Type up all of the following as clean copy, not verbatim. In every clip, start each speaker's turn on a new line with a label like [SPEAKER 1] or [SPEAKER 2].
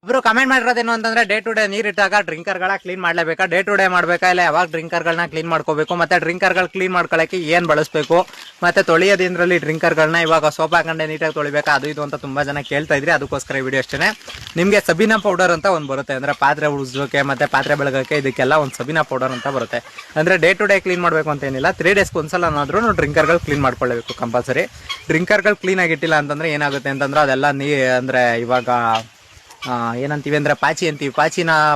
[SPEAKER 1] ಒಬ್ರು ಕಮೆಂಟ್ ಮಾಡಿರೋದೇನು ಅಂತಂದ್ರೆ day to day ನೀರ್ ಇಟ್ಟಾಗ ಡ್ರಿಂಕರ್ ಗಳ ಕ್ಲೀನ್ ಮಾಡ್ಲೇಬೇಕಾ, ಡೇ ಟು ಡೇ ಮಾಡ್ಬೇಕಾ, ಇಲ್ಲ ಯಾವಾಗ ಡ್ರಿಂಕರ್ ಗಳನ್ನ ಕ್ಲೀನ್ ಮಾಡ್ಕೋಬೇಕು, ಮತ್ತೆ ಡ್ರಿಂಕರ್ ಗಳು ಕ್ಲೀನ್ ಮಾಡ್ಕೊಳಕ್ಕೆ ಏನ್ ಬಳಸಬೇಕು, ಮತ್ತೆ ತೊಳೆಯೋದ್ರಲ್ಲಿ ಡ್ರಿಂಕರ್ ಗಳನ್ನ ಇವಾಗ ಸೋಪ್ ಹಾಕೊಂಡೆ ನೀಟಾಗಿ ತೊಳಿಬೇಕಾ ಅದು ಇದು ಅಂತ ತುಂಬಾ ಜನ ಕೇಳ್ತಾ ಇದ್ರಿ. ಅದಕ್ಕೋಸ್ಕರ ಈ ವಿಡಿಯೋ ಅಷ್ಟೇ. ನಿಮ್ಗೆ ಸಬೀನಾ ಪೌಡರ್ ಅಂತ ಒಂದ್ ಬರುತ್ತೆ, ಅಂದ್ರೆ ಪಾತ್ರೆ ಉಳಿಸೋಕೆ ಮತ್ತೆ ಪಾತ್ರೆ ಬೆಳಗಕ್ಕೆ ಇದಕ್ಕೆಲ್ಲ ಒಂದು ಸಬೀನಾ ಪೌಡರ್ ಅಂತ ಬರುತ್ತೆ. ಅಂದ್ರೆ ಡೇ ಟು ಡೇ ಕ್ಲೀನ್ ಮಾಡ್ಬೇಕು ಅಂತ ಏನಿಲ್ಲ, 3 ಡೇಸ್ಗೆ ಒಂದ್ಸಲ ಆದ್ರೂ ಡ್ರಿಂಕರ್ ಗಳು ಕ್ಲೀನ್ ಮಾಡ್ಕೊಳ್ಳಬೇಕು ಕಂಪಲ್ಸರಿ. ಡ್ರಿಂಕರ್ ಗಳು ಕ್ಲೀನ್ ಆಗಿಟ್ಟಿಲ್ಲ ಅಂತಂದ್ರೆ ಏನಾಗುತ್ತೆ ಅಂತಂದ್ರೆ ಅದೆಲ್ಲ ಅಂದ್ರೆ ಇವಾಗ ಏನಂತೀವಿ ಅಂದ್ರೆ ಪಾಚಿ ಅಂತೀವಿ,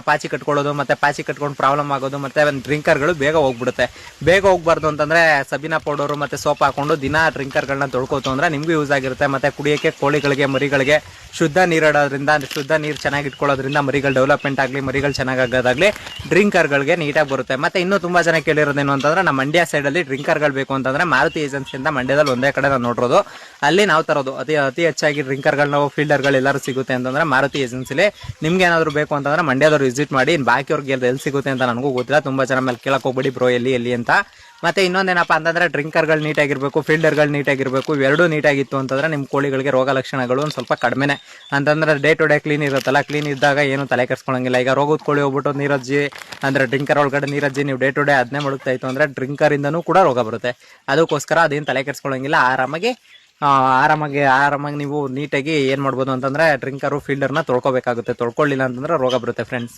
[SPEAKER 1] ಪಾಚಿ ಕಟ್ಕೊಳ್ಳೋದು, ಮತ್ತೆ ಪಾಚಿ ಕಟ್ಕೊಂಡು ಪ್ರಾಬ್ಲಮ್ ಆಗೋದು, ಮತ್ತೆ ಡ್ರಿಂಕರ್ಗಳು ಬೇಗ ಹೋಗ್ಬಿಡುತ್ತೆ. ಬೇಗ ಹೋಗ್ಬಾರ್ದು ಅಂತಂದ್ರೆ ಸಬೀನಾ ಪೌಡರ್ ಮತ್ತೆ ಸೋಪ್ ಹಾಕೊಂಡು ದಿನ ಡ್ರಿಂಕರ್ಗಳನ್ನ ತೊಳ್ಕೋತು ಅಂದ್ರೆ ನಿಮ್ಗೂ ಯೂಸ್ ಆಗಿರುತ್ತೆ. ಮತ್ತೆ ಕುಡಿಯೋಕೆ ಕೋಳಿಗಳಿಗೆ ಮರಿಗಳಿಗೆ ಶುದ್ಧ ನೀರು ಇಡೋದ್ರಿಂದ, ಶುದ್ಧ ನೀರು ಚೆನ್ನಾಗಿ ಇಟ್ಕೊಳ್ಳೋದ್ರಿಂದ ಮರಿಗಳು ಡೆವಲಪ್ಮೆಂಟ್ ಆಗಲಿ, ಮರಿಗಳು ಚೆನ್ನಾಗಾಗೋದಾಗ್ಲಿ ಡ್ರಿಂಕರ್ಗಳಿಗೆ ನೀಟಾಗಿ ಬರುತ್ತೆ. ಮತ್ತೆ ಇನ್ನೂ ತುಂಬಾ ಜನ ಕೇಳಿರೋದೇನು ಅಂತಂದ್ರೆ ನಮ್ಮ ಮಂಡ್ಯ ಸೈಡಲ್ಲಿ ಡ್ರಿಂಕರ್ಗಳು ಬೇಕು ಅಂತಂದ್ರೆ ಮಾರುತಿ ಏಜೆನ್ಸಿಯಿಂದ ಮಂಡ್ಯದಲ್ಲಿ ಒಂದೇ ಕಡೆ ನಾವು ನೋಡಿರೋದು, ಅಲ್ಲಿ ನಾವು ತರೋದು ಅತಿ ಹೆಚ್ಚಾಗಿ ಡ್ರಿಂಕರ್ಗಳು ನಾವು ಫೀಲ್ಡರ್ಗಳು ಎಲ್ಲರೂ ಸಿಗುತ್ತೆ ಅಂತಂದ್ರೆ ಮಾರುತಿ ಏಜೆನ್ಸಿಲಿ. ನಿಮ್ಗೆ ಏನಾದ್ರು ಬೇಕು ಅಂತಂದ್ರೆ ಮಂಡ್ಯದವ್ರು ವಿಸಿಟ್ ಮಾಡಿ. ಬಾಕಿಯವ್ರಿಗೆ ಎಲ್ಲಿ ಸಿಗುತ್ತೆ ಅಂತ ನನಗೂ ಗೊತ್ತಿಲ್ಲ, ತುಂಬಾ ಜನ ಮೇಲೆ ಕೇಳಕ್ ಹೋಗ್ಬೇಡಿ ಬ್ರೋ ಎಲ್ಲಿ ಅಂತ. ಮತ್ತೆ ಇನ್ನೊಂದೇನಪ್ಪ ಅಂತಂದ್ರೆ ಡ್ರಿಂಕರ್ಗಳು ನೀಟಾಗಿರ್ಬೇಕು, ಫೀಲ್ಡರ್ಗಳು ನೀಟಾಗಿರ್ಬೇಕು, ಇವೆರಡೂ ನೀಟಾಗಿತ್ತು ಅಂತಂದ್ರೆ ನಿಮ್ಮ ಕೋಳಿಗಳಿಗೆ ರೋಗ ಲಕ್ಷಣಗಳು ಒಂದು ಸ್ವಲ್ಪ ಕಡಿಮೆನೆ. ಅಂತಂದ್ರೆ ಡೇ ಟು ಡೇ ಕ್ಲೀನ್ ಇರುತ್ತಲ್ಲ, ಕ್ಲೀನ್ ಇದ್ದಾಗ ಏನು ತಲೆ ಕೆಡ್ಸ್ಕೊಳಂಗಿಲ್ಲ. ಈಗ ರೋಗದ ಕೋಳಿ ಹೋಗ್ಬಿಟ್ಟು ನೀರಜ್ಜಿ ಅಂದ್ರೆ ಡ್ರಿಂಕರ್ ಒಳಗಡೆ ನೀರಜ್ಜಿ ನೀವು ಡೇ ಟು ಡೇ ಅದನ್ನೇ ಮುಳುಗ್ತಾ ಇತ್ತು ಅಂದ್ರೆ ಡ್ರಿಂಕರ್ ಇಂದನೂ ಕೂಡ ರೋಗ ಬರುತ್ತೆ. ಅದಕ್ಕೋಸ್ಕರ ಅದೇನು ತಲೆ ಕೆಡ್ಸ್ಕೊಳಂಗಿಲ್ಲ. ಆರಾಮಾಗಿ ನೀವು ನೀಟಾಗಿ ಏನ್ ಮಾಡ್ಬೋದು ಅಂತಂದ್ರೆ ಡ್ರಿಂಕರು ಫೀಲ್ಡರ್ನ ತೊಳ್ಕೊಬೇಕಾಗುತ್ತೆ. ತೊಳ್ಕೊಳ್ಳಿಲ್ಲ ಅಂತಂದ್ರೆ ರೋಗ ಬರುತ್ತೆ ಫ್ರೆಂಡ್ಸ್.